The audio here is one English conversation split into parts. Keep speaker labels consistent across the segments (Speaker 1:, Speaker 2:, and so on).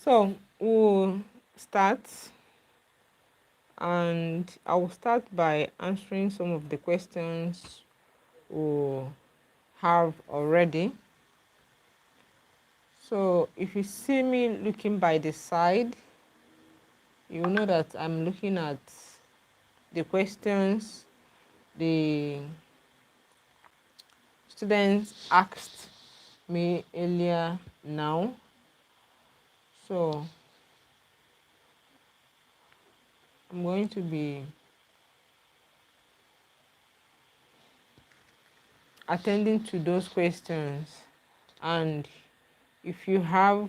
Speaker 1: So we'll start, and I will start by answering some of the questions we have already. So if you see me looking by the side, you know that I'm looking at the questions the students asked me earlier now. So I'm going to be attending to those questions, and if you have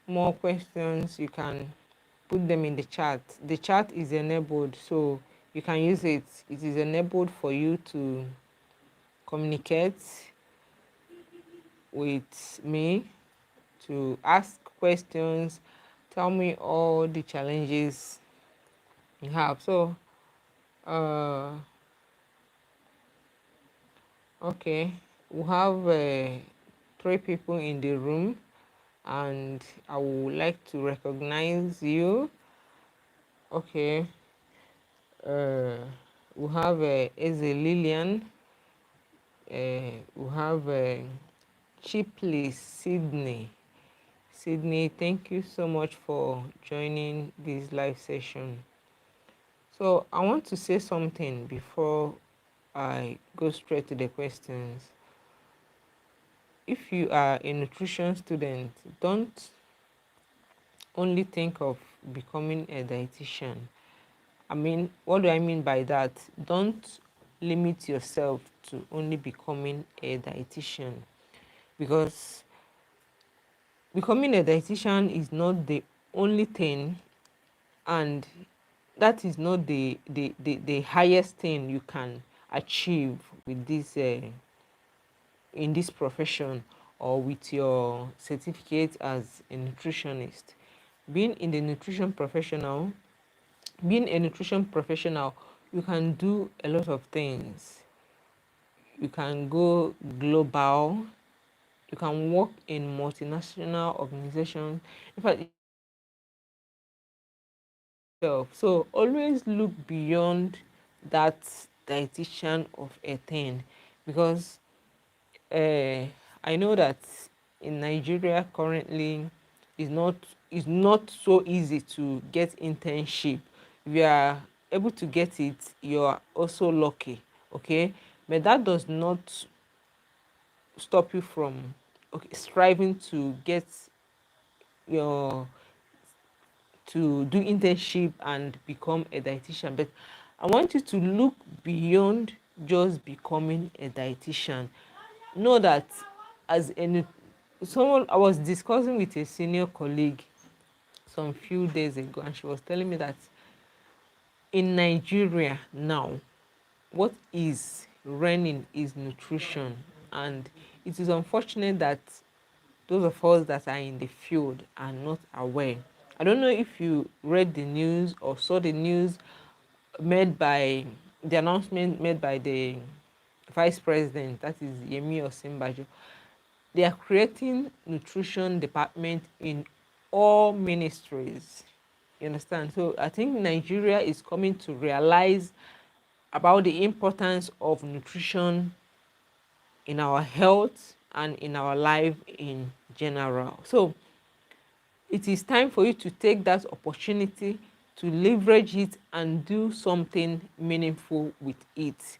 Speaker 1: more questions, you can put them in the chat. The chat is enabled, so you can use it. It is enabled for you to communicate with me, to ask questions, tell me all the challenges you have. So, uh, okay, we have three people in the room, and I would like to recognize you. Okay, uh, we have Eze Lillian, we have Chipley Sydney. Sydney, thank you so much for joining this live session. So I want to say something before I go straight to the questions. If you are a nutrition student, don't only think of becoming a dietitian. I mean, what do I mean by that? Don't limit yourself to only becoming a dietitian, because becoming a dietitian is not the only thing, and that is not the highest thing you can achieve with this in this profession, or with your certificate as a nutritionist. Being in the nutrition professional, being a nutrition professional, you can do a lot of things. You can go global. You can work in multinational organizations. In fact, so always look beyond that dietitian of a thing, because uh, I know that in Nigeria currently is is not so easy to get internship. If you are able to get it, you are also lucky. Okay, but that does not stop you from, okay, striving to get your to do internship and become a dietitian. But I want you to look beyond just becoming a dietitian. Know that as a someone, I was discussing with a senior colleague some few days ago, and she was telling me that in Nigeria now, what is reigning is nutrition, and it is unfortunate that those of us that are in the field are not aware. I don't know if you read the news or saw the news made by the announcement made by the vice president, that is Yemi Osinbajo. They are creating nutrition department in all ministries. You understand? So I think Nigeria is coming to realize about the importance of nutrition in our health and in our life in general. So it is time for you to take that opportunity to leverage it and do something meaningful with it.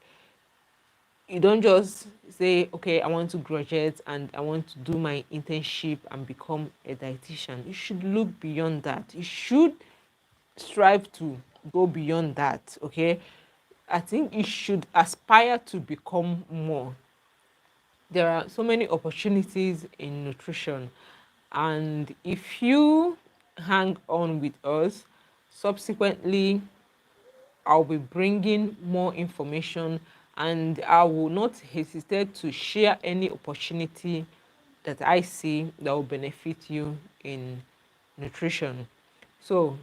Speaker 1: You don't just say, okay, I want to graduate and I want to do my internship and become a dietitian. You should look beyond that. You should strive to go beyond that. Okay, I think you should aspire to become more. There are so many opportunities in nutrition, and if you hang on with us, subsequently I'll be bringing more information, and I will not hesitate to share any opportunity that I see that will benefit you in nutrition. So,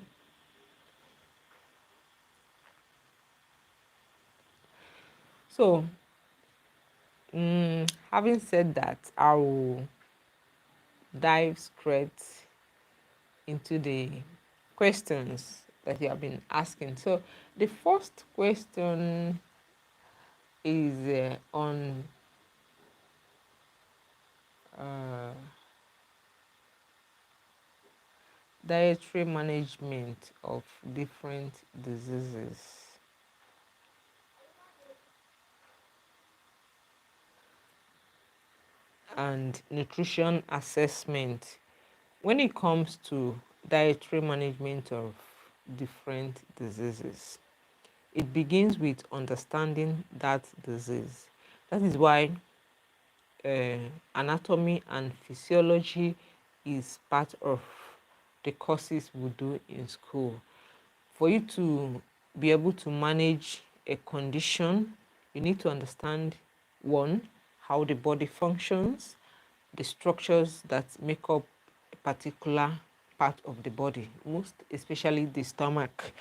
Speaker 1: so having said that, I will dive straight. into the questions that you have been asking. So the first question is on uh, dietary management of different diseases. And nutrition assessment when it comes to dietary management of different diseases. It begins with understanding that disease. That is why uh, anatomy and physiology is part of the courses we do in school. For you to be able to manage a condition, you need to understand one, how the body functions, the structures that make up a particular part of the body, most especially the stomach,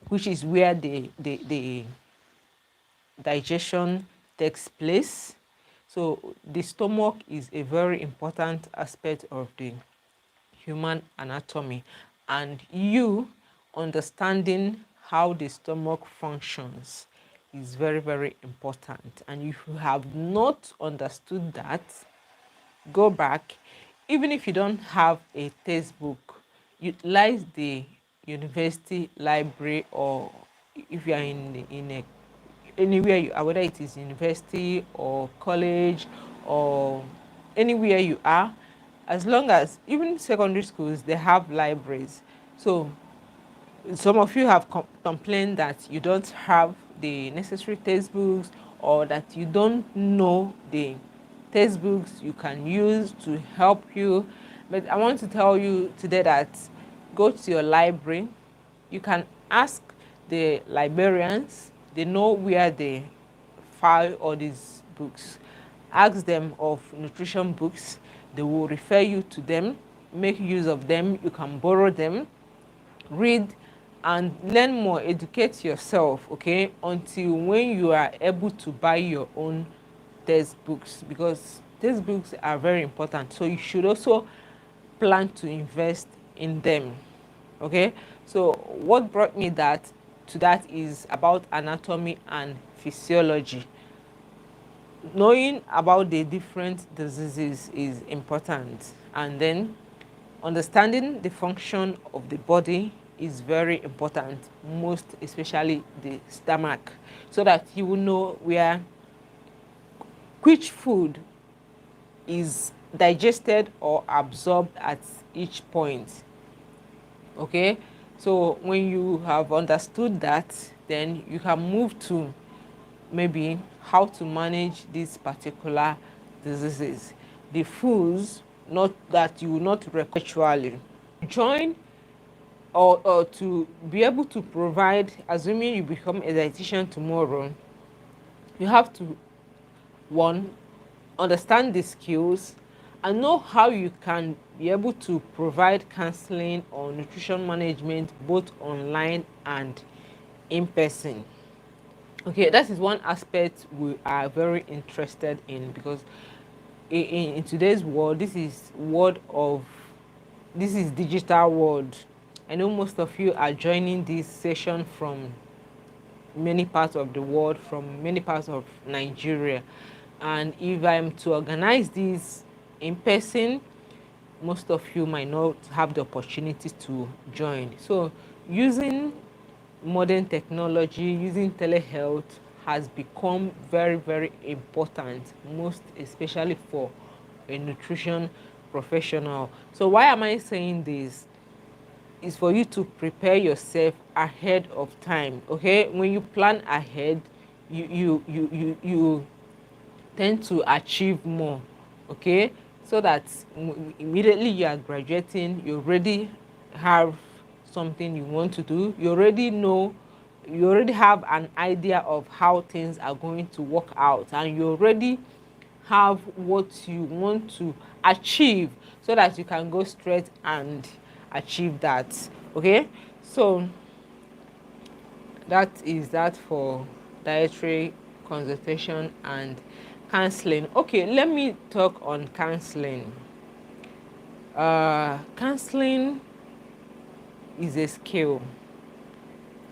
Speaker 1: which is where the digestion takes place. So the stomach is a very important aspect of the human anatomy, and you understanding how the stomach functions is very, very important. And if you have not understood that, go back. Even if you don't have a textbook, utilize the university library, or if you are in a anywhere you are, whether it is university or college or anywhere you are, as long as even secondary schools, they have libraries. So some of you have complained that you don't have the necessary textbooks, or that you don't know the textbooks you can use to help you. But I want to tell you today that go to your library. You can ask the librarians. They know where they file all these books. Ask them of nutrition books. They will refer you to them. Make use of them. You can borrow them, read and learn more, educate yourself, okay, until when you are able to buy your own textbooks, because textbooks are very important. So you should also plan to invest in them, okay. So what brought me to that is about anatomy and physiology. Knowing about the different diseases is important, and then understanding the function of the body is very important, most especially the stomach, so that you will know where which food is digested or absorbed at each point. Okay, so when you have understood that, then you can move to maybe how to manage these particular diseases. The foods not that you will not actually join, or to be able to provide, assuming you become a dietitian tomorrow, you have to, one, understand the skills and know how you can be able to provide counseling or nutrition management both online and in person. Okay, that is one aspect we are very interested in, because in today's world, this is digital world. I know most of you are joining this session from many parts of the world, from many parts of Nigeria. And if I'm to organize this in person, most of you might not have the opportunity to join. So using modern technology, using telehealth has become very, very important, most especially for a nutrition professional. So why am I saying this? Is for you to prepare yourself ahead of time. Okay, when you plan ahead, you tend to achieve more. Okay, so that immediately you are graduating, you already have something you want to do. You already know, you already have an idea of how things are going to work out, and you already have what you want to achieve, so that you can go straight and achieve that. Okay, so that is that for dietary consultation and counseling. Okay, let me talk on counseling. Counseling is a skill.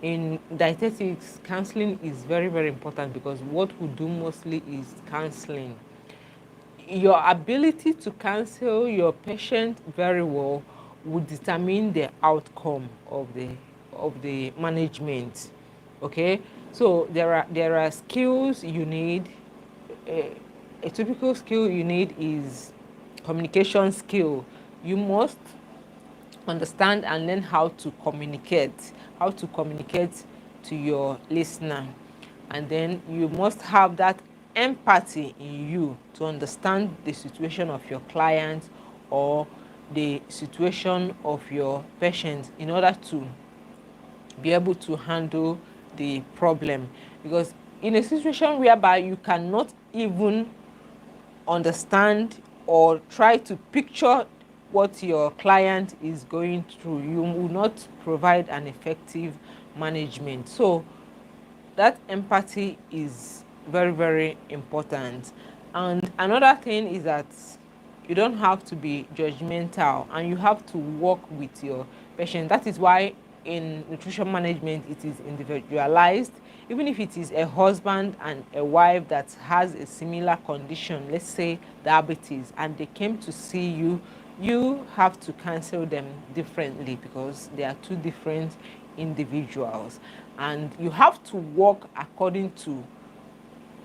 Speaker 1: In dietetics, counseling is very, very important because what we do mostly is counseling. Your ability to counsel your patient very well will determine the outcome of the management. Okay, so there are skills you need. A typical skill you need is communication skill. You must understand and learn how to communicate to your listener. And then you must have that empathy in you to understand the situation of your client or the situation of your patient in order to be able to handle the problem. Because in a situation whereby you cannot even understand or try to picture what your client is going through, you will not provide an effective management. So that empathy is very, very important. And another thing is that you don't have to be judgmental and you have to work with your patient. That is why in nutrition management it is individualized. Even if it is a husband and a wife that has a similar condition, let's say diabetes, and they came to see you, you have to counsel them differently because they are two different individuals, and you have to work according to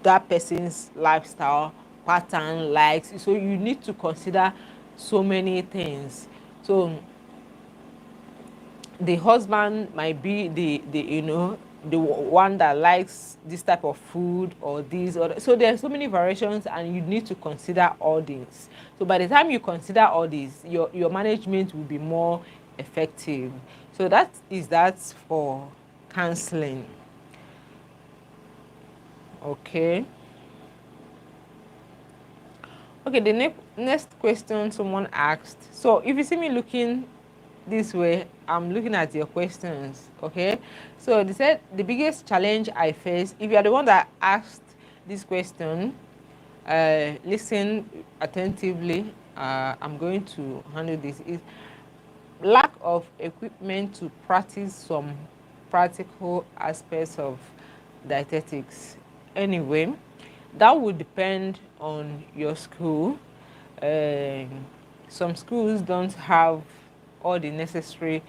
Speaker 1: that person's lifestyle pattern, likes. So you need to consider so many things. So the husband might be the the one that likes this type of food or this or that. So there are so many variations and you need to consider all these. So by the time you consider all these, your management will be more effective. So that's for counseling. Okay. Okay, the next question someone asked. So if you see me looking this way, I'm looking at your questions. Okay. So they said the biggest challenge I face, if you are the one that asked this question, listen attentively. I'm going to handle this. Is lack of equipment to practice some practical aspects of dietetics. Anyway, that would depend on your school. Um, some schools don't have all the necessary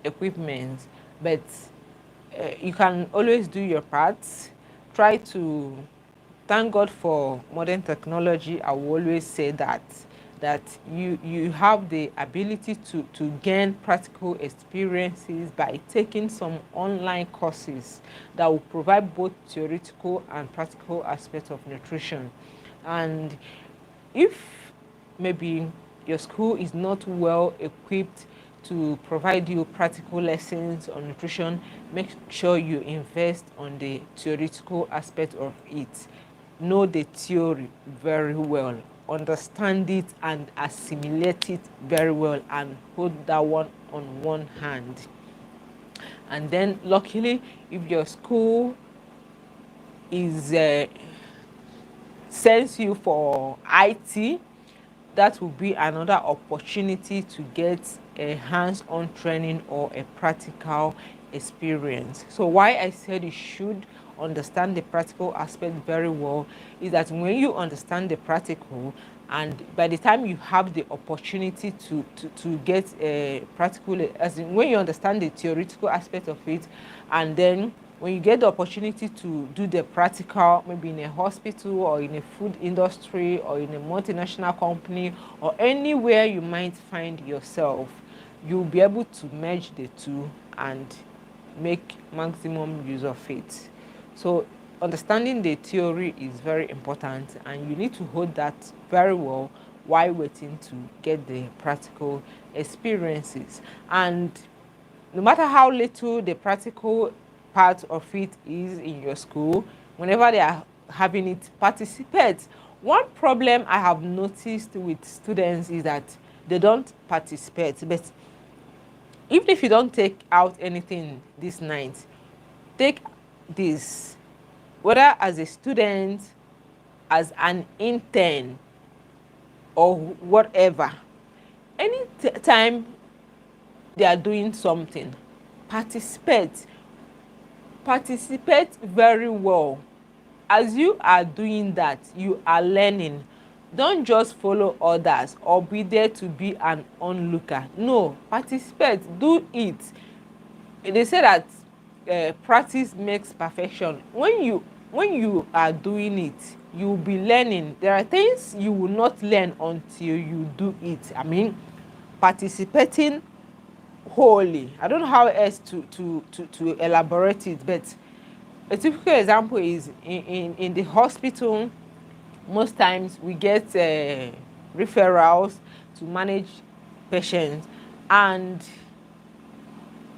Speaker 1: equipment, but you can always do your part. Try to thank God for modern technology. I will always say that you have the ability to gain practical experiences by taking some online courses that will provide both theoretical and practical aspects of nutrition. And if maybe your school is not well equipped to provide you practical lessons on nutrition, make sure you invest on the theoretical aspect of it. Know the theory very well, understand it and assimilate it very well, and hold that one on one hand. And then luckily, if your school is sends you for IT, that will be another opportunity to get a hands-on training or a practical experience. So why I said you should understand the practical aspect very well is that when you understand the practical, and by the time you have the opportunity to get a practical, as in when you understand the theoretical aspect of it, and then when you get the opportunity to do the practical, maybe in a hospital or in a food industry or in a multinational company or anywhere you might find yourself, you'll be able to merge the two and make maximum use of it. So understanding the theory is very important and you need to hold that very well while waiting to get the practical experiences. And no matter how little the practical part of it is in your school, whenever they are having it, participate. One problem I have noticed with students is that they don't participate. But even if you don't take out anything this night, take this, whether as a student, as an intern, or whatever. Any time they are doing something, participate very well. As you are doing that, you are learning. Don't just follow others or be there to be an onlooker. No, participate, do it. They say that practice makes perfection. When you are doing it, you will be learning. There are things you will not learn until you do it. I mean, participating wholly. I don't know how else to elaborate it, but a typical example is in the hospital. Most times we get referrals to manage patients, and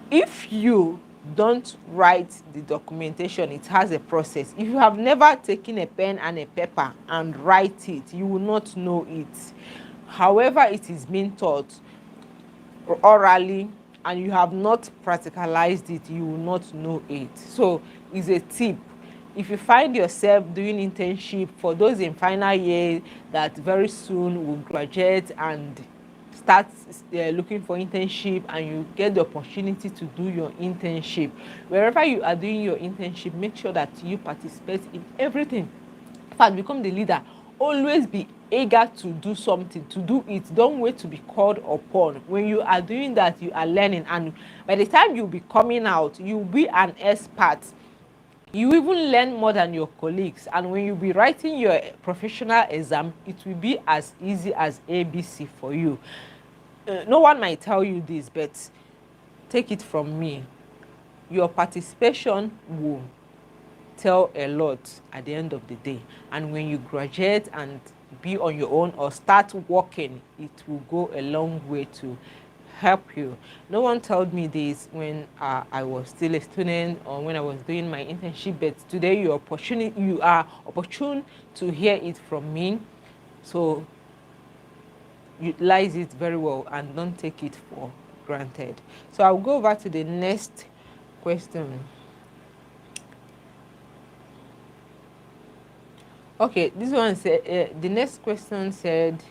Speaker 1: if you don't write the documentation, it has a process. If you have never taken a pen and a paper and write it, you will not know it. However it is being taught orally and you have not practicalized it, you will not know it. So it's a tip. If you find yourself doing internship, for those in final year that very soon will graduate and start looking for internship, and you get the opportunity to do your internship, wherever you are doing your internship, make sure that you participate in everything. In fact, become the leader. Always be eager to do something, to do it. Don't wait to be called upon. When you are doing that, you are learning, and by the time you'll be coming out, you'll be an expert. You even learn more than your colleagues, and when you be writing your professional exam, it will be as easy as ABC for you. No one might tell you this, but take it from me, your participation will tell a lot at the end of the day. And when you graduate and be on your own or start working, it will go a long way to help you. No one told me this when I was still a student or when I was doing my internship, but today you are opportune to hear it from me. So utilize it very well and don't take it for granted. So I'll go over to the next question. Okay, this one said, the next question said,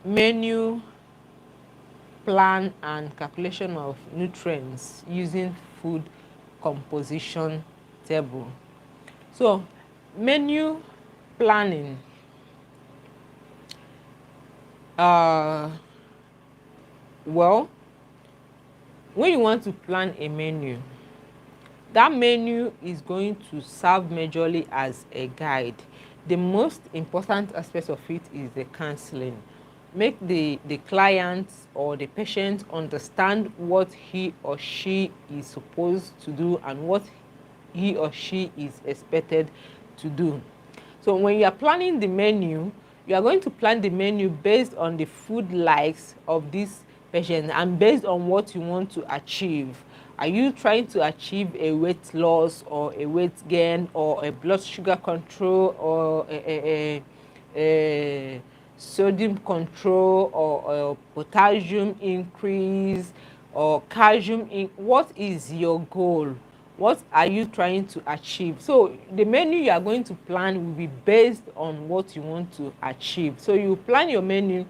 Speaker 1: menu plan and calculation of nutrients using food composition table. So menu planning, well, when you want to plan a menu, that menu is going to serve majorly as a guide. The most important aspect of it is the counseling. Make the client or the patient understand what he or she is supposed to do and what he or she is expected to do. So when you are planning the menu, you are going to plan the menu based on the food likes of this patient and based on what you want to achieve. Are you trying to achieve a weight loss or a weight gain or a blood sugar control or a sodium control or a potassium increase or calcium what is your goal? What are you trying to achieve? So the menu you are going to plan will be based on what you want to achieve. So you plan your menu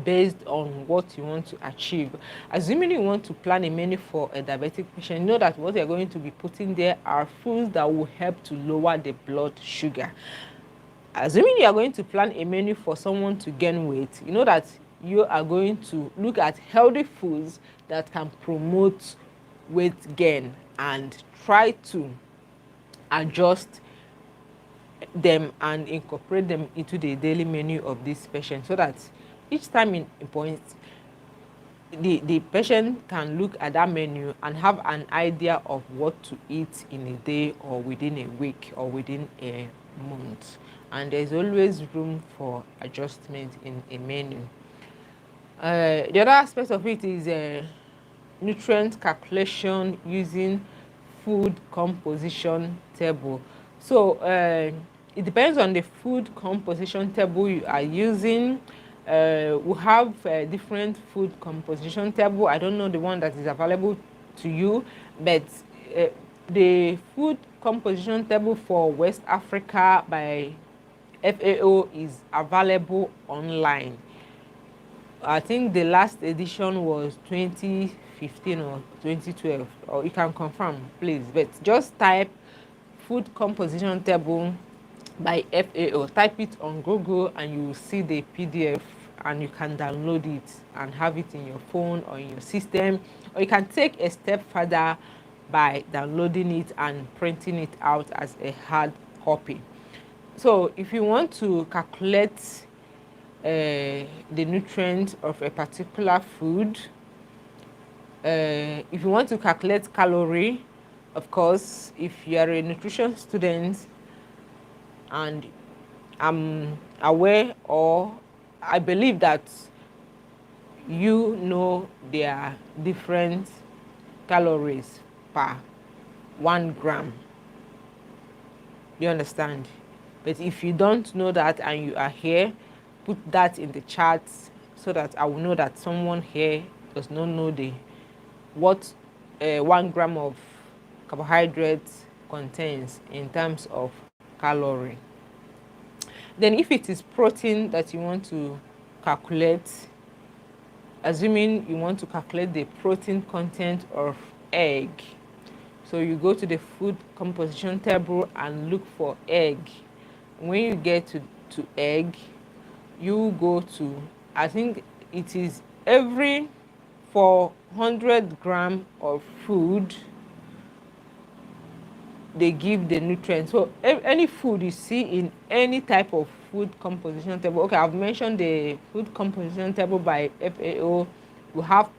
Speaker 1: based on what you want to achieve. Assuming you want to plan a menu for a diabetic patient, you know that what you're going to be putting there are foods that will help to lower the blood sugar. Assuming you are going to plan a menu for someone to gain weight, you know that you are going to look at healthy foods that can promote weight gain and try to adjust them and incorporate them into the daily menu of this patient, so that each time in point the patient can look at that menu and have an idea of what to eat in a day or within a week or within a month. And there's always room for adjustment in a menu. The other aspect of it is nutrient calculation using food composition table. So it depends on the food composition table you are using. We have different food composition table. I don't know the one that is available to you, but the food composition table for West Africa by FAO is available online. I think the last edition was 2015 or 2012, or you can confirm, please. But just type food composition table by FAO. Type it on Google and you will see the PDF, and you can download it and have it in your phone or in your system. Or you can take a step further by downloading it and printing it out as a hard copy. So if you want to calculate the nutrients of a particular food, if you want to calculate calorie, of course, if you are a nutrition student, and I'm aware, or I believe that you know there are different calories per 1 gram. You understand? But if you don't know that and you are here, put that in the chat so that I will know that someone here does not know what 1 gram of carbohydrates contains in terms of calorie. Then if it is protein that you want to calculate, assuming you want to calculate the protein content of egg, so you go to the food composition table and look for egg. When you get to egg, you go to, I think it is every 400 gram of food they give the nutrients. So any food you see in any type of food composition table, okay, I've mentioned the food composition table by FAO. We have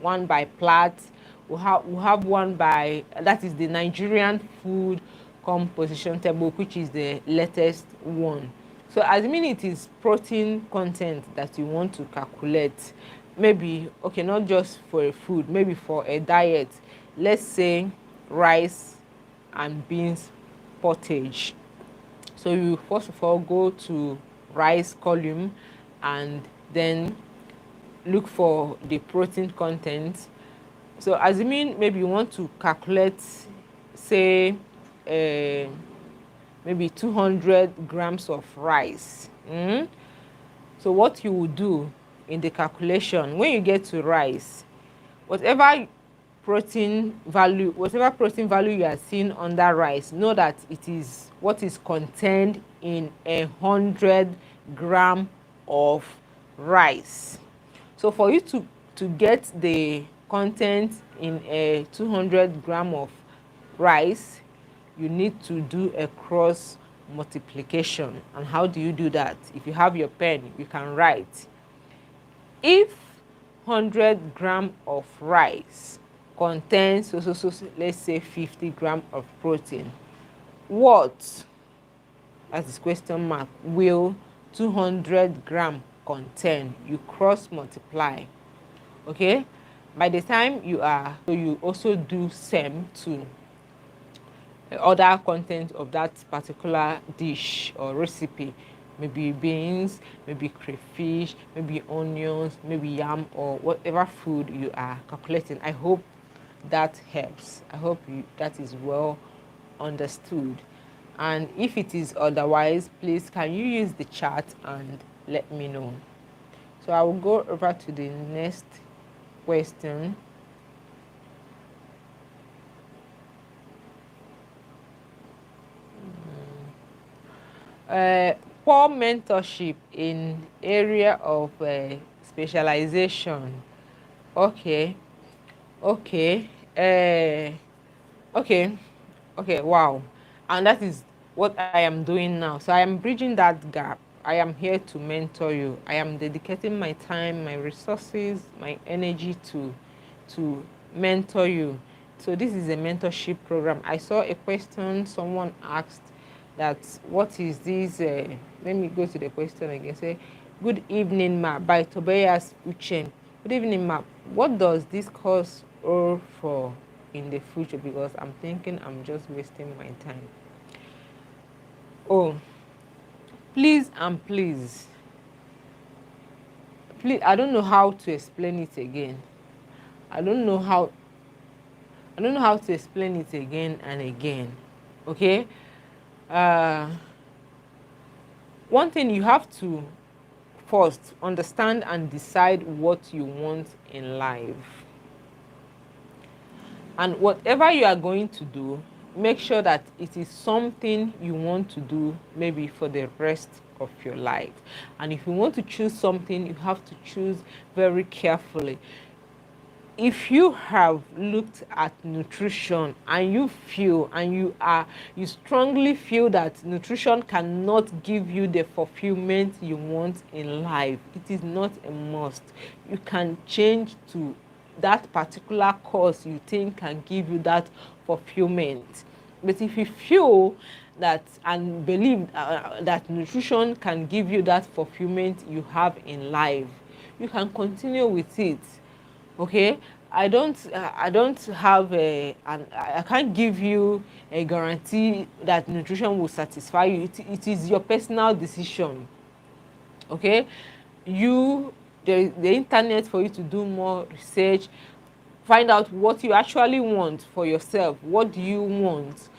Speaker 1: one by Platt. We have one by, that is the Nigerian food composition table, which is the latest one. So assuming it is protein content that you want to calculate, maybe, okay, not just for a food, maybe for a diet, let's say rice and beans pottage. So you first of all go to rice column and then look for the protein content. So assuming maybe you want to calculate, say maybe 200 grams of rice. So what you will do in the calculation, when you get to rice, whatever protein value you are seeing under rice, know that it is what is contained in 100 gram of rice. So for you to get the content in a 200 gram of rice, you need to do a cross multiplication. And how do you do that? If you have your pen, you can write. If 100 gram of rice contains so let's say 50 gram of protein, what, as this question mark, will 200 gram contain? You cross multiply. Okay, by the time you are, so you also do same to other content of that particular dish or recipe, maybe beans, maybe crayfish, maybe onions, maybe yam, or whatever food you are calculating. I hope that helps. I hope that is well understood. And if it is otherwise, please can you use the chat and let me know. So I will go over to the next question. Poor mentorship in area of specialization. Okay. Okay. Okay. Wow. And that is what I am doing now. So I am bridging that gap. I am here to mentor you. I am dedicating my time, my resources, my energy to mentor you. So this is a mentorship program. I saw a question someone asked, that what is this, let me go to the question again. Say, good evening ma, by Tobias Uchen. Good evening ma, what does this course or for in the future? Because I'm thinking I'm just wasting my time. Oh, please and please, I don't know how to explain it again. I don't know how to explain it again and again. Okay. One thing you have to first understand and decide what you want in life. And whatever you are going to do, make sure that it is something you want to do maybe for the rest of your life. And if you want to choose something, you have to choose very carefully. If you have looked at nutrition and you feel and you strongly feel that nutrition cannot give you the fulfillment you want in life, it is not a must. You can change to that particular course you think can give you that fulfillment. But if you feel that and believe that nutrition can give you that fulfillment you have in life, you can continue with it. Okay, I don't have I can't give you a guarantee that nutrition will satisfy you. It is your personal decision. Okay, you the internet for you to do more research, find out what you actually want for yourself. What do you want?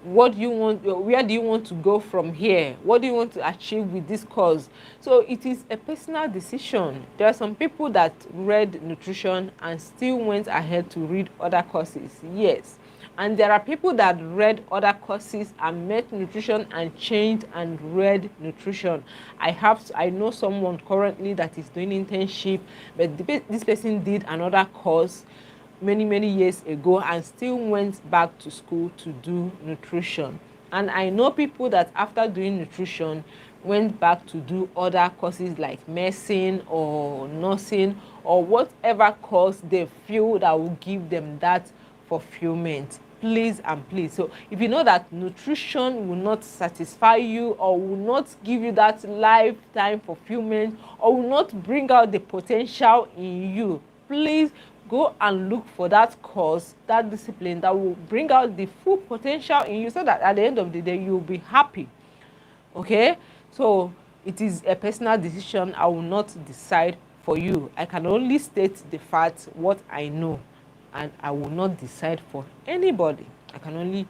Speaker 1: What do you want? Where do you want to go from here? What do you want to achieve with this course? So it is a personal decision. There are some people that read nutrition and still went ahead to read other courses, yes. And there are people that read other courses and met nutrition and changed and read nutrition. I know someone currently that is doing internship, but this person did another course many years ago and still went back to school to do nutrition. And I know people that after doing nutrition went back to do other courses like medicine or nursing or whatever course they feel that will give them that fulfillment. Please and please, so if you know that nutrition will not satisfy you or will not give you that lifetime fulfillment or will not bring out the potential in you, please go and look for that course, that discipline that will bring out the full potential in you, so that at the end of the day you'll be happy. Okay, so it is a personal decision. I will not decide for you. I can only state the facts, what I know, and I will not decide for anybody. I can only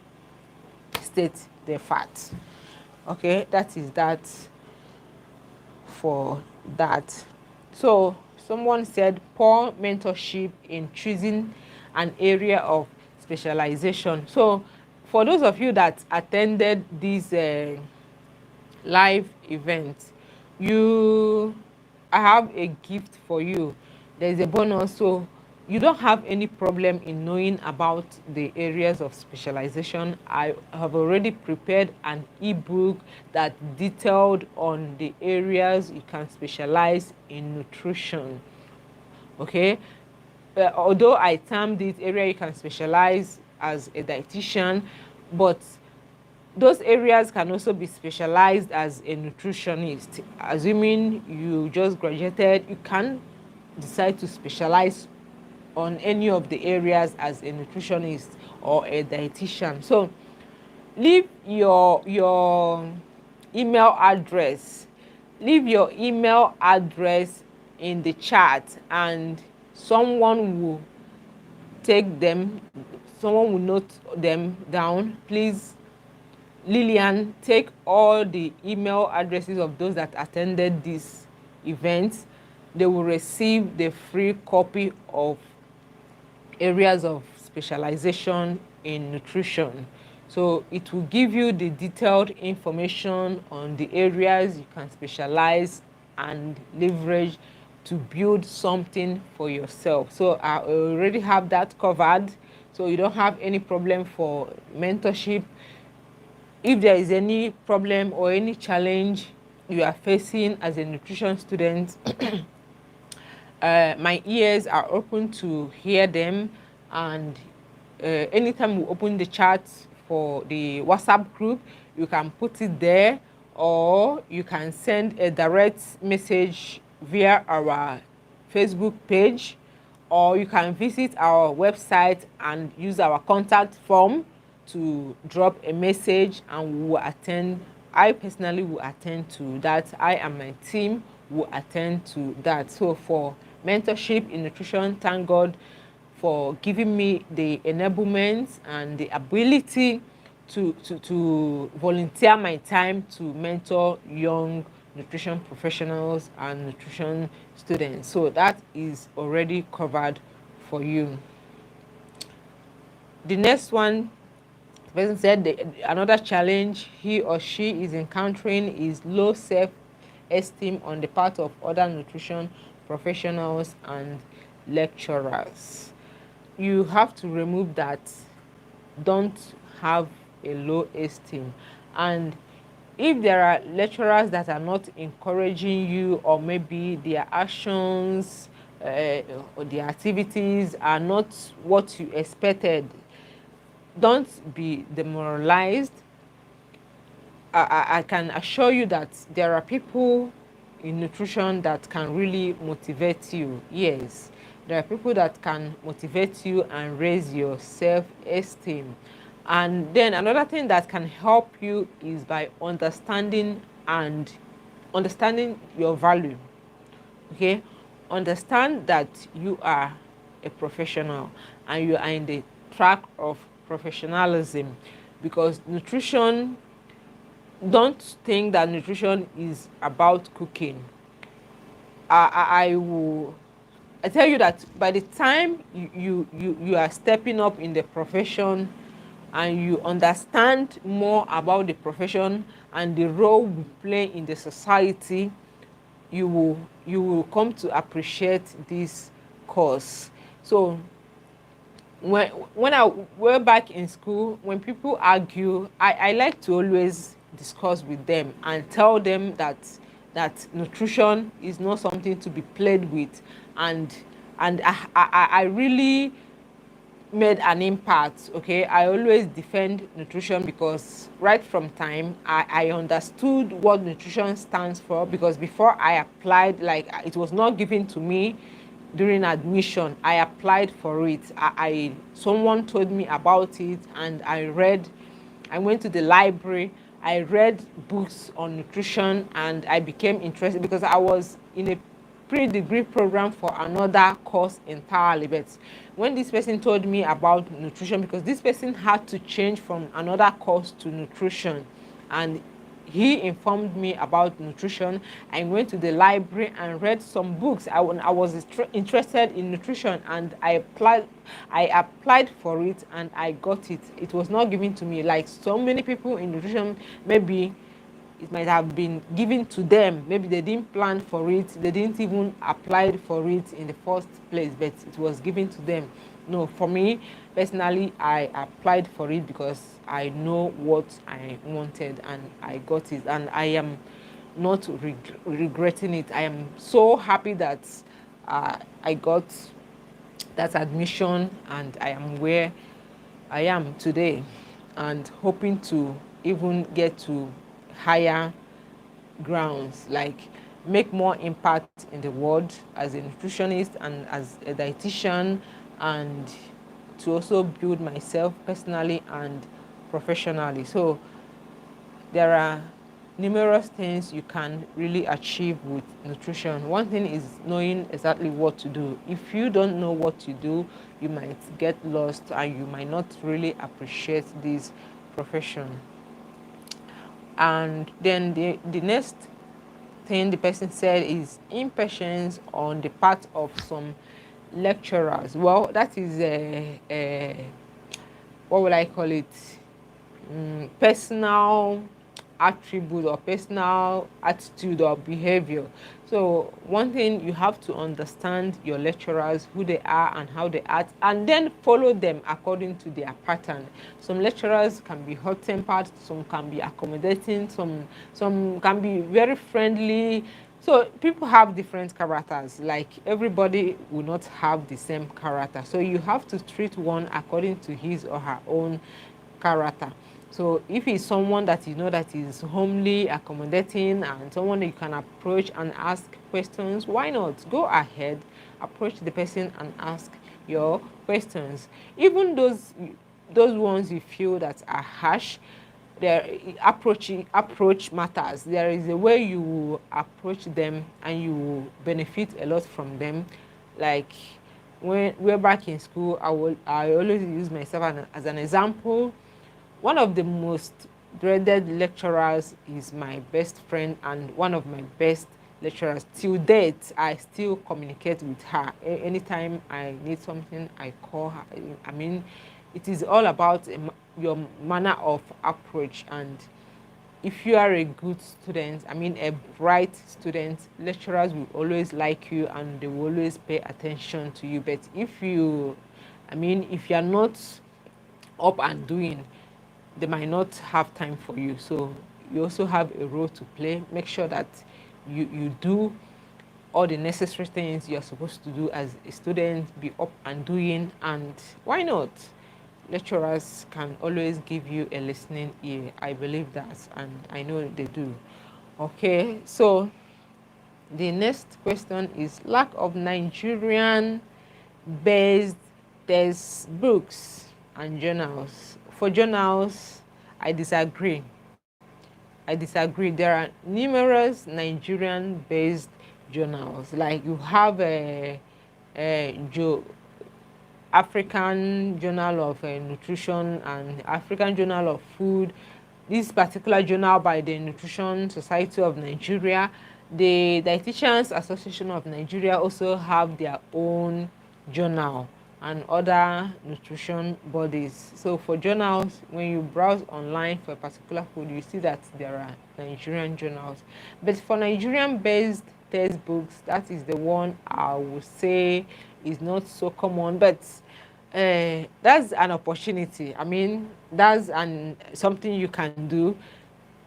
Speaker 1: state the facts. Okay, that is that for that. So someone said poor mentorship in choosing an area of specialization. So for those of you that attended this live event, I have a gift for you. There's a bonus. So you don't have any problem in knowing about the areas of specialization. I have already prepared an ebook that detailed on the areas you can specialize in nutrition. Okay, although I termed it area you can specialize as a dietitian, but those areas can also be specialized as a nutritionist. Assuming you just graduated, you can decide to specialize on any of the areas as a nutritionist or a dietitian. So leave your email address. Leave your email address in the chat and someone will take them. Someone will note them down. Please, Lillian, take all the email addresses of those that attended this event. They will receive the free copy of areas of specialization in nutrition. So it will give you the detailed information on the areas you can specialize and leverage to build something for yourself. So I already have that covered, so you don't have any problem for mentorship. If there is any problem or any challenge you are facing as a nutrition student, my ears are open to hear them. And anytime we open the chat for the WhatsApp group, you can put it there, or you can send a direct message via our Facebook page, or you can visit our website and use our contact form to drop a message, and we will attend. I personally will attend to that. I and my team will attend to that. So for mentorship in nutrition, thank God for giving me the enablement and the ability to volunteer my time to mentor young nutrition professionals and nutrition students. So that is already covered for you. The next one, the person said another challenge he or she is encountering is low self-esteem on the part of other nutrition professionals and lecturers. You have to remove that. Don't have a low esteem. And if there are lecturers that are not encouraging you, or maybe their actions or their activities are not what you expected, don't be demoralized. I can assure you that there are people in nutrition that can really motivate you. Yes, there are people that can motivate you and raise your self-esteem. And then another thing that can help you is by understanding your value. Okay, understand that you are a professional and you are in the track of professionalism, because nutrition, don't think that nutrition is about cooking. I tell you that by the time you are stepping up in the profession and you understand more about the profession and the role we play in the society, you will come to appreciate this course. So when I were back in school, when people argue, I like to always discuss with them and tell them that nutrition is not something to be played with. And I really made an impact. Okay, I always defend nutrition because right from time I understood what nutrition stands for, because before I applied, like, it was not given to me during admission. I applied for it. Someone told me about it and I went to the library. I read books on nutrition and I became interested because I was in a pre-degree program for another course entirely. But when this person told me about nutrition, because this person had to change from another course to nutrition, and he informed me about nutrition, I went to the library and read some books. I was interested in nutrition and I applied for it and I got it. It was not given to me like so many people in nutrition. Maybe it might have been given to them. Maybe they didn't plan for it. They didn't even apply for it in the first place, but it was given to them. No, for me personally, I applied for it because I know what I wanted and I got it. And I am not regretting it. I am so happy that I got that admission and I am where I am today, and hoping to even get to higher grounds, like make more impact in the world as a nutritionist and as a dietitian, and to also build myself personally and professionally. So there are numerous things you can really achieve with nutrition. One thing is knowing exactly what to do. If you don't know what to do, you might get lost and you might not really appreciate this profession. And then the next thing the person said is impatience on the part of some lecturers. Well, that is what would I call it? Personal attribute or personal attitude or behavior. So one thing, you have to understand your lecturers, who they are and how they act, and then follow them according to their pattern. Some lecturers can be hot-tempered, some can be accommodating, some can be very friendly. So people have different characters. Like, everybody will not have the same character. So you have to treat one according to his or her own character. So if he's someone that you know that is homely, accommodating, and someone that you can approach and ask questions, why not? Go ahead, approach the person and ask your questions. Even those ones you feel that are harsh, their approach matters. There is a way you will approach them and you will benefit a lot from them. Like, when we're back in school, I always use myself as an example. One of the most dreaded lecturers is my best friend and one of my best lecturers. Till date, I still communicate with her. Anytime I need something, I call her. I mean, it is all about your manner of approach. And if you are a good student, I mean a bright student, lecturers will always like you and they will always pay attention to you. But if you, I mean, if you are not up and doing, they might not have time for you. So you also have a role to play. Make sure that you do all the necessary things you're supposed to do as a student, be up and doing, and why not? Lecturers can always give you a listening ear. I believe that, and I know they do. Okay, so the next question is lack of Nigerian based textbooks and journals. For journals, I disagree. I disagree. There are numerous Nigerian based journals. Like you have a African Journal of Nutrition and African Journal of Food. This particular journal by the Nutrition Society of Nigeria. The Dietitians Association of Nigeria also have their own journal and other nutrition bodies. So for journals, when you browse online for a particular food, you see that there are Nigerian journals. But for Nigerian based textbooks, that is the one I would say is not so common, but that's an opportunity. I mean, that's something you can do.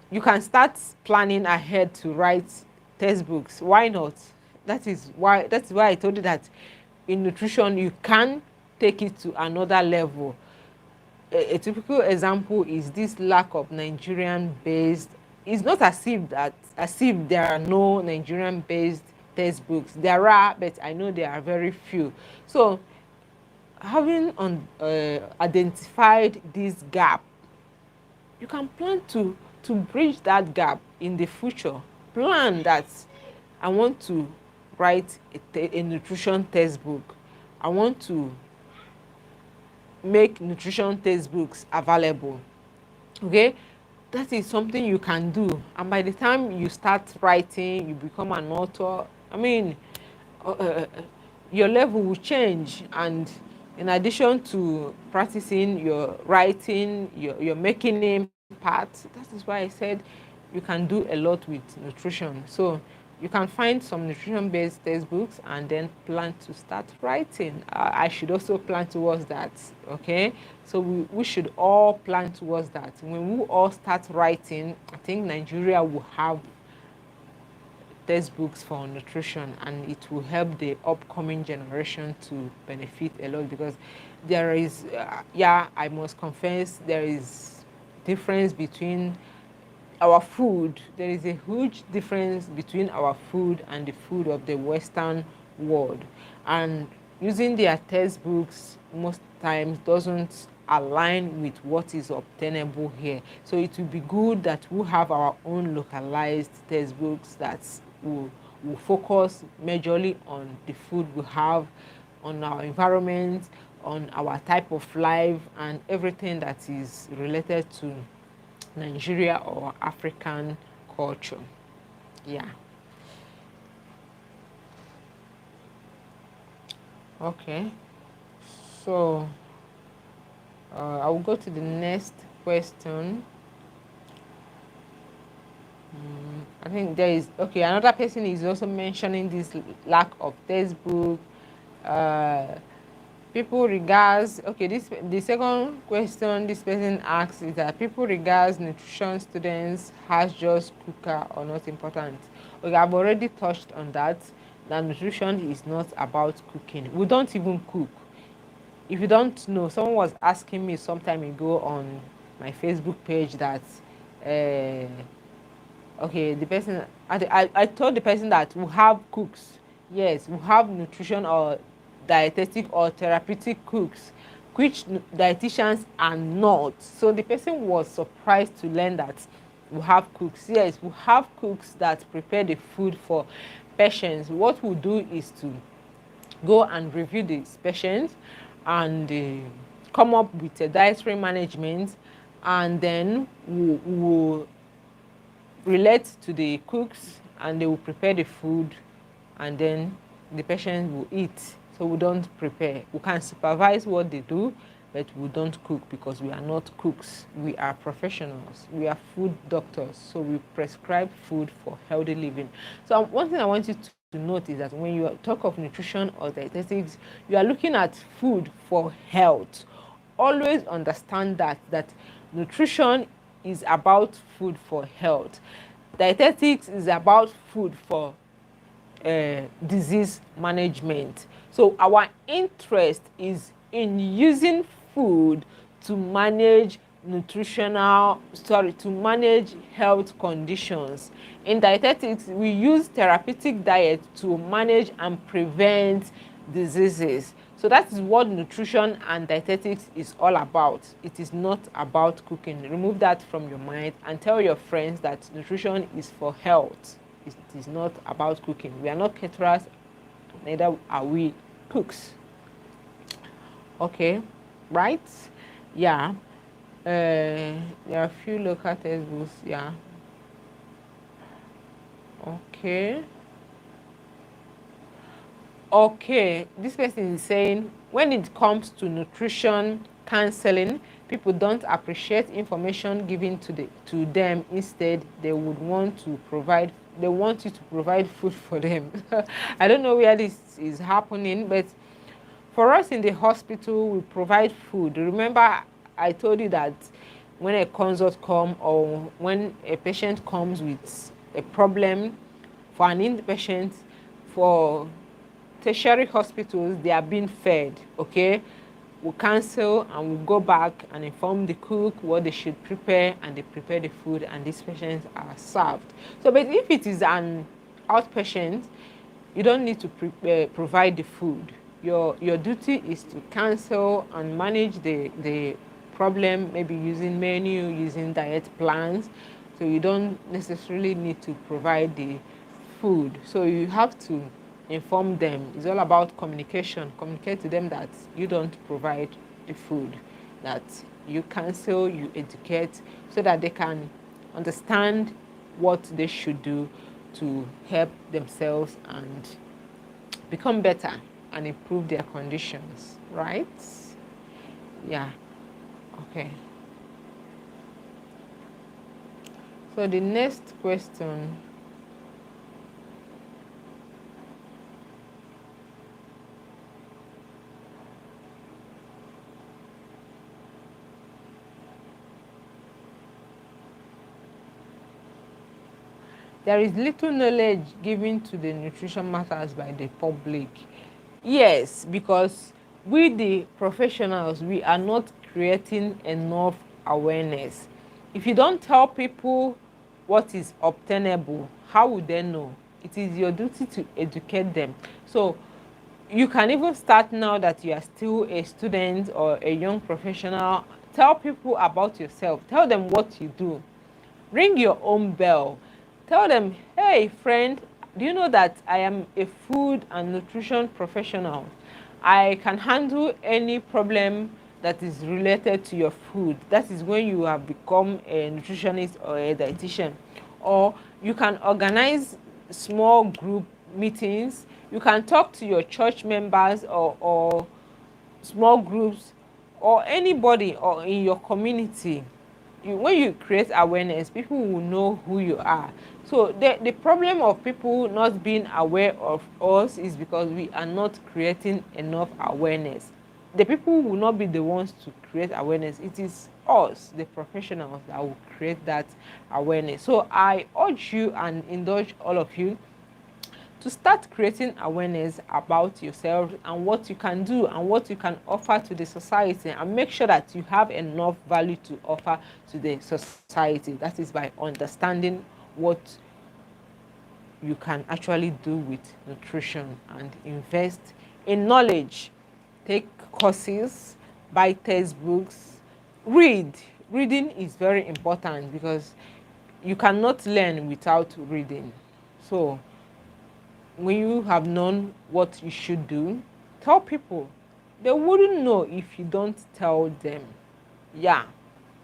Speaker 1: You can start planning ahead to write textbooks. Why not? That's why I told you that in nutrition you can take it to another level. A typical example is this lack of Nigerian based. It's not as if there are no Nigerian based textbooks. There are, but I know there are very few. So having identified this gap, you can plan to bridge that gap in the future. Plan that I want to write a nutrition textbook. I want to make nutrition textbooks available. Okay, that is something you can do. And by the time you start writing, you become an author. I mean, your level will change. And in addition to practicing your writing, your making impact, that is why I said you can do a lot with nutrition. So you can find some nutrition based textbooks and then plan to start writing. I should also plan towards that. Okay, so we should all plan towards that. When we all start writing, I think Nigeria will have textbooks for nutrition, and it will help the upcoming generation to benefit a lot. Because there is yeah, I must confess, there is difference between our food. There is a huge difference between our food and the food of the Western world, and using their textbooks most times doesn't align with what is obtainable here. So it will be good that we have our own localized textbooks that will focus majorly on the food we have, on our environment, on our type of life, and everything that is related to Nigeria or African culture. Yeah. Okay. So I will go to the next question. I think there is, okay, another person is also mentioning this lack of textbook. Uh, People regards, okay, this the second question this person asks is that people regards nutrition students as just cooker or not important. Okay, I've already touched on that. That nutrition is not about cooking. We don't even cook. If you don't know, someone was asking me some time ago on my Facebook page that okay, the person, I told the person that we have cooks. Yes, we have nutrition or dietetic or therapeutic cooks, which dietitians are not. So the person was surprised to learn that we have cooks. Yes, we have cooks that prepare the food for patients. What we do is to go and review the patients and come up with a dietary management and then we'll relate to the cooks, and they will prepare the food, and then the patient will eat. So we don't prepare. We can supervise what they do, but we don't cook because we are not cooks. We are professionals. We are food doctors. So we prescribe food for healthy living. So one thing I want you to note is that when you talk of nutrition or dietetics, you are looking at food for health. Always understand that nutrition is about food for health. Dietetics is about food for disease management. So our interest is in using food to manage to manage health conditions. In dietetics, we use therapeutic diet to manage and prevent diseases. So that is what nutrition and dietetics is all about. It is not about cooking. Remove that from your mind and tell your friends that nutrition is for health. It is not about cooking. We are not caterers, neither are we cooks. Okay, right? Yeah. There are a few local textbooks. Yeah. Okay. Okay, this person is saying when it comes to nutrition counseling, people don't appreciate information given to them. Instead, they want you to provide food for them. I don't know where this is happening, but for us in the hospital, we provide food. Remember, I told you that when a consult comes or when a patient comes with a problem for an inpatient, for tertiary hospitals, they are being fed, okay? We cancel and we go back and inform the cook what they should prepare, and they prepare the food and these patients are served. So, but if it is an outpatient, you don't need to provide the food. Your duty is to cancel and manage the problem, maybe using menu, using diet plans. So you don't necessarily need to provide the food. So you have to inform them. It's all about communication. Communicate to them that you don't provide the food, that you cancel, you educate, so that they can understand what they should do to help themselves and become better and improve their conditions, right? Yeah, okay. So the next question, there is little knowledge given to the nutrition matters by the public. Yes, because we the professionals, we are not creating enough awareness. If you don't tell people what is obtainable, how would they know? It is your duty to educate them. So you can even start now that you are still a student or a young professional. Tell people about yourself. Tell them what you do. Ring your own bell. Tell them, hey friend, do you know that I am a food and nutrition professional? I can handle any problem that is related to your food. That is when you have become a nutritionist or a dietitian. Or you can organize small group meetings. You can talk to your church members or small groups or anybody or in your community. When you create awareness, people will know who you are. So the problem of people not being aware of us is because we are not creating enough awareness. The people will not be the ones to create awareness. It is us, the professionals, that will create that awareness. So I urge you and indulge all of you to start creating awareness about yourself and what you can do and what you can offer to the society, and make sure that you have enough value to offer to the society. That is by understanding what you can actually do with nutrition and invest in knowledge. Take courses, buy textbooks, read. Reading is very important because you cannot learn without reading. So when you have known what you should do, tell people. They wouldn't know if you don't tell them. Yeah.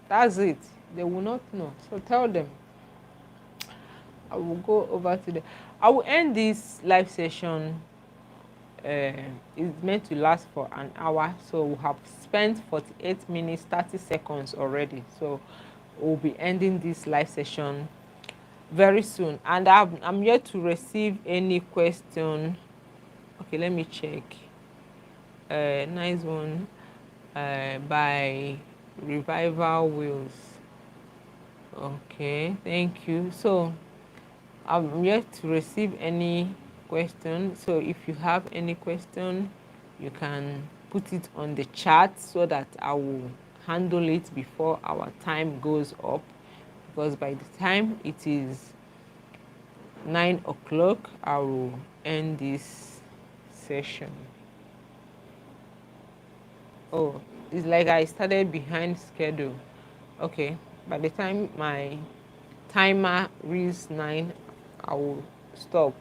Speaker 1: That's it. They will not know. So tell them. I will go over to the. I will end this live session. It's meant to last for an hour, so we have spent 48 minutes 30 seconds already. So we'll be ending this live session very soon, and I'm yet to receive any question. Okay, let me check. Nice one, by Revival Wheels. Okay, thank you. So I'm yet to receive any question. So if you have any question, you can put it on the chat so that I will handle it before our time goes up. Because by the time it is 9 o'clock, I will end this session. Oh, it's like I started behind schedule. Okay, by the time my timer reads 9, I will stop.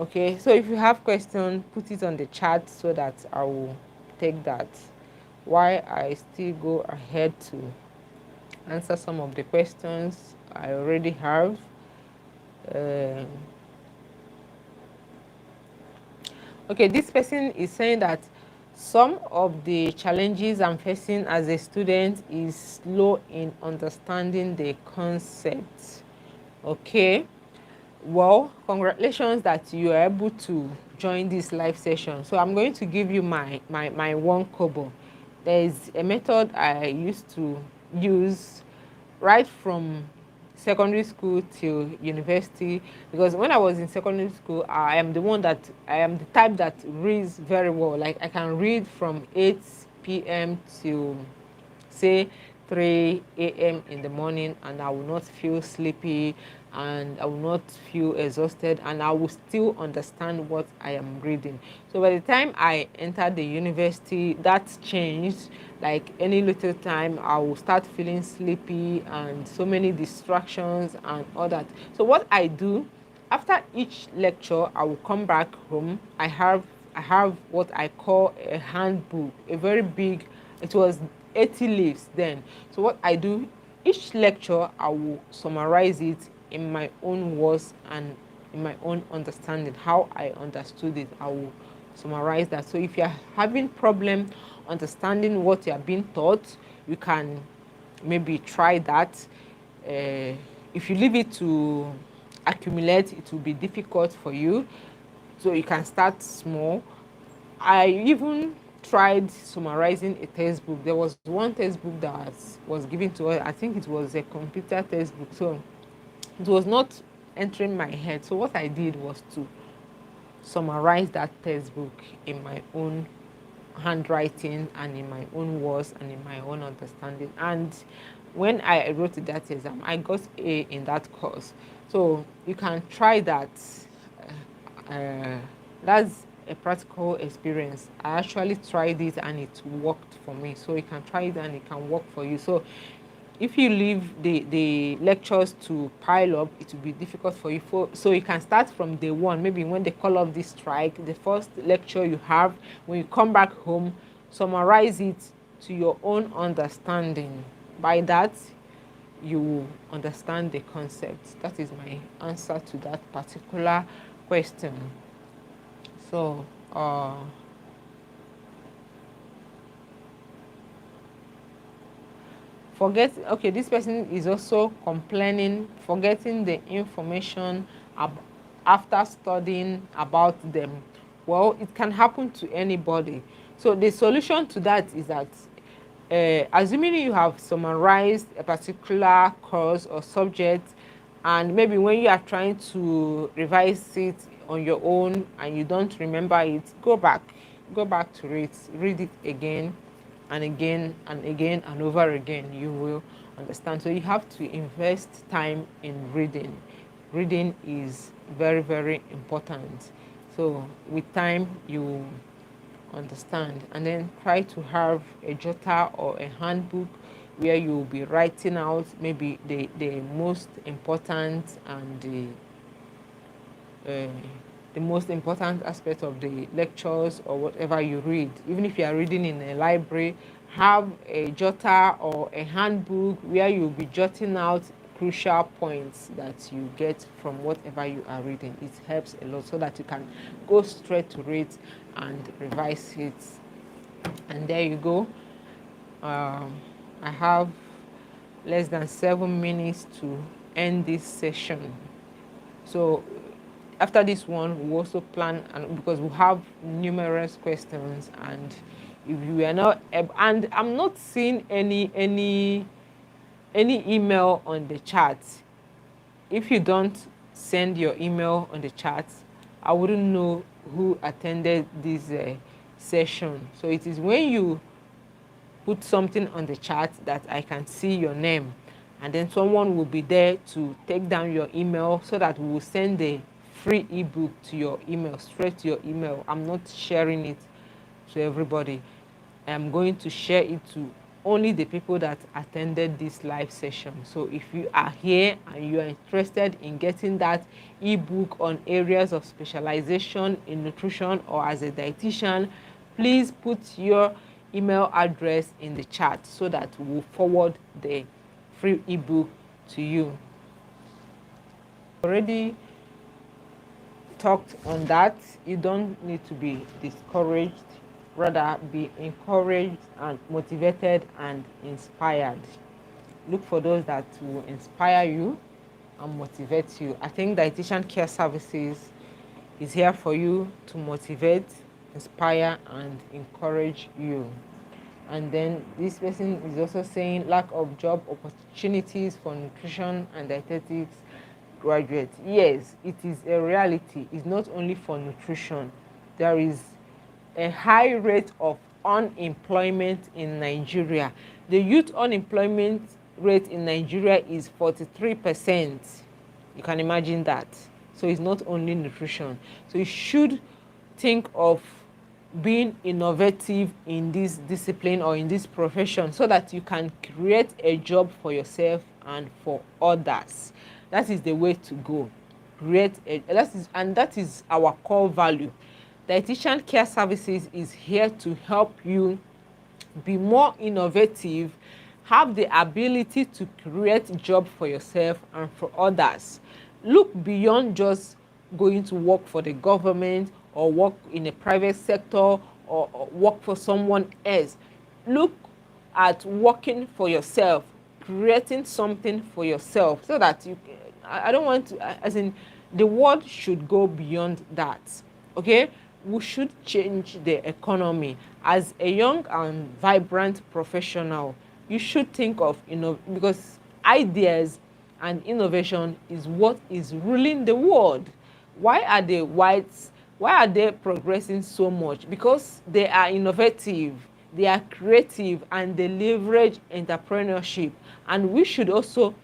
Speaker 1: Okay, so if you have questions, put it on the chat so that I will take that. While I still go ahead to answer some of the questions I already have. Uh, okay, this person is saying that some of the challenges I'm facing as a student is slow in understanding the concepts. Okay. Well, congratulations that you are able to join this live session. So I'm going to give you my one kobo. There is a method I used to use right from secondary school till university, because when I was in secondary school, I am the type that reads very well. Like I can read from 8 p.m. till say 3 a.m. in the morning, and I will not feel sleepy and I will not feel exhausted, and I will still understand what I am reading. So by the time I entered the university, that's changed. Like any little time, I will start feeling sleepy and so many distractions and all that. So what I do after each lecture, I will come back home. I have what I call a handbook, a very big. It was 80 leaves then. So what I do, each lecture I will summarize it in my own words and in my own understanding, how I understood it. I will summarize that. So if you're having problem understanding what you're being taught, you can maybe try that. If you leave it to accumulate, it will be difficult for you. So you can start small. I even tried summarizing a textbook. There was one textbook that was given to us. I think it was a computer textbook. So it was not entering my head. So what I did was to summarize that textbook in my own handwriting and in my own words and in my own understanding. And when I wrote that exam, I got A in that course. So you can try that. That's a practical experience. I actually tried it and it worked for me. So you can try it and it can work for you. So if you leave the lectures to pile up, it will be difficult for you. So you can start from day one. Maybe when they call off this strike, the first lecture you have, when you come back home, summarize it to your own understanding. By that, you will understand the concept. That is my answer to that particular question. So, okay, this person is also complaining, forgetting the information after studying about them. Well, it can happen to anybody. So the solution to that is that, assuming you have summarized a particular course or subject, and maybe when you are trying to revise it on your own and you don't remember it, go back to it, read it again and again and again and over again. You will understand. So you have to invest time in reading. Reading is very, very important. So with time, you understand, and then try to have a jotter or a handbook where you'll be writing out maybe the most important and the most important aspect of the lectures or whatever you read. Even if you are reading in a library, have a jotter or a handbook where you'll be jotting out crucial points that you get from whatever you are reading. It helps a lot so that you can go straight to it and revise it. And there you go. I have less than 7 minutes to end this session. So after this one, we also plan, and because we have numerous questions, and if you are not, and I'm not seeing any email on the chat. If you don't send your email on the chat, I wouldn't know who attended this session. So it is when you put something on the chat that I can see your name, and then someone will be there to take down your email so that we will send the free ebook to your email, straight to your email. I'm not sharing it to everybody. I'm going to share it to only the people that attended this live session. So if you are here and you are interested in getting that ebook on areas of specialization in nutrition or as a dietitian, please put your email address in the chat so that we'll forward the free ebook to you. Already talked on that. You don't need to be discouraged, rather be encouraged and motivated and inspired. Look for those that will inspire you and motivate you. I think Dietitian Care Services is here for you to motivate, inspire and encourage you. And then this person is also saying lack of job opportunities for nutrition and dietetics graduates. Yes, it is a reality. It's not only for nutrition. There is a high rate of unemployment in Nigeria. The youth unemployment rate in Nigeria is 43%. You can imagine that. So it's not only nutrition. So you should think of being innovative in this discipline or in this profession so that you can create a job for yourself and for others. That is the way to go. That is our core value. Dietitian Care Services is here to help you be more innovative, have the ability to create job for yourself and for others. Look beyond just going to work for the government or work in a private sector or work for someone else. Look at working for yourself, creating something for yourself so that you, I don't want to, as in the world should go beyond that, okay? We should change the economy. As a young and vibrant professional, you should think of, because ideas and innovation is what is ruling the world. Why are the whites, why are they progressing so much? Because they are innovative, they are creative, and they leverage entrepreneurship. And we should also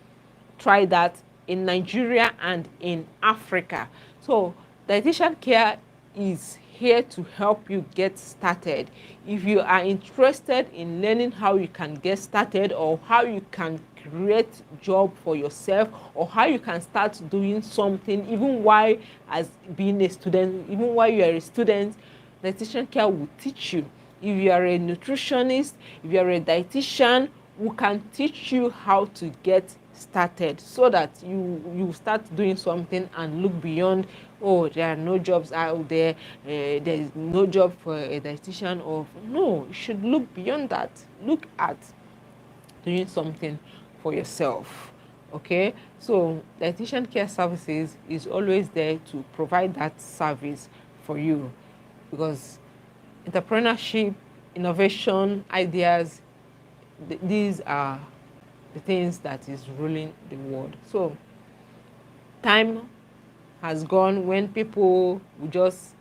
Speaker 1: try that in Nigeria and in Africa. So dietitian care is here to help you get started. If you are interested in learning how you can get started or how you can create job for yourself or how you can start doing something even while as being a student, even while you are a student, dietitian care will teach you. If you are a nutritionist, if you are a dietitian, we can teach you how to get started so that you start doing something and look beyond, oh, there are no jobs out there, there is no job for a dietitian. Or no, you should look beyond that. Look at doing something for yourself. Okay, so dietitian care services is always there to provide that service for you, because entrepreneurship, innovation, ideas, these are the things that is ruling the world. So time has gone when people will just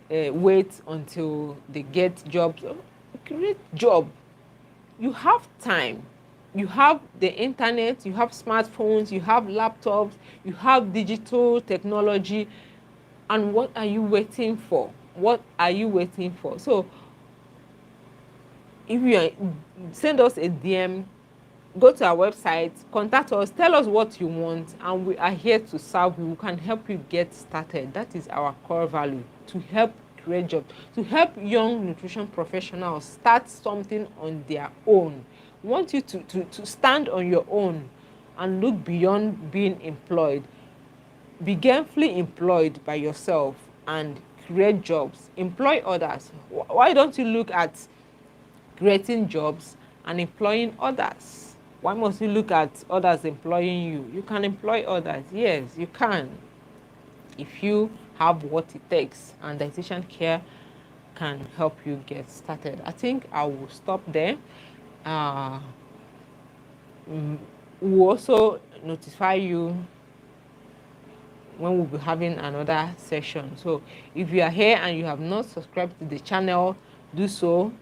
Speaker 1: wait until they get jobs. Create job. You have time. You have the internet, you have smartphones, you have laptops, you have digital technology. And what are you waiting for? What are you waiting for? So if you send us a DM, go to our website, contact us, tell us what you want, and we are here to serve you. We can help you get started. That is our core value, to help create jobs, to help young nutrition professionals start something on their own. We want you to stand on your own and look beyond being employed. Be gainfully employed by yourself and create jobs. Employ others. Why don't you look at creating jobs and employing others? Why must you look at others employing you? You can employ others. Yes, you can. If you have what it takes, and dietitian care can help you get started. I think I will stop there. Uh, we'll also notify you when we'll be having another session. So if you are here and you have not subscribed to the channel, do so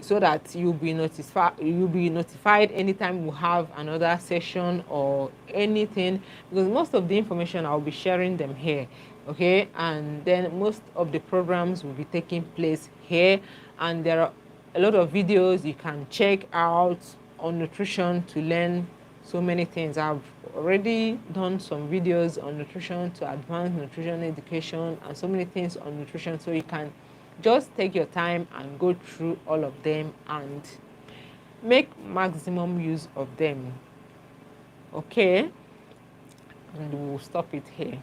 Speaker 1: that you'll be notified anytime we have another session or anything, because most of the information I'll be sharing them here, okay? And then most of the programs will be taking place here, and there are a lot of videos you can check out on nutrition to learn so many things. I've already done some videos on nutrition to advanced nutrition education and so many things on nutrition, so you can just take your time and go through all of them and make maximum use of them, okay? And we'll stop it here.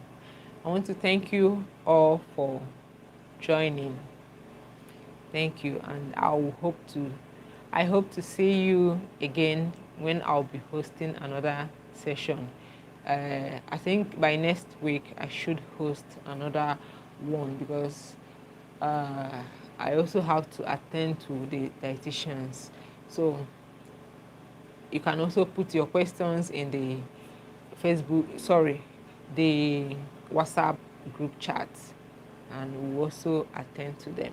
Speaker 1: I want to thank you all for joining. Thank you, and I hope to see you again when I'll be hosting another session. I think by next week I should host another one, because I also have to attend to the dietitians. So you can also put your questions in the the WhatsApp group chat, and we'll also attend to them.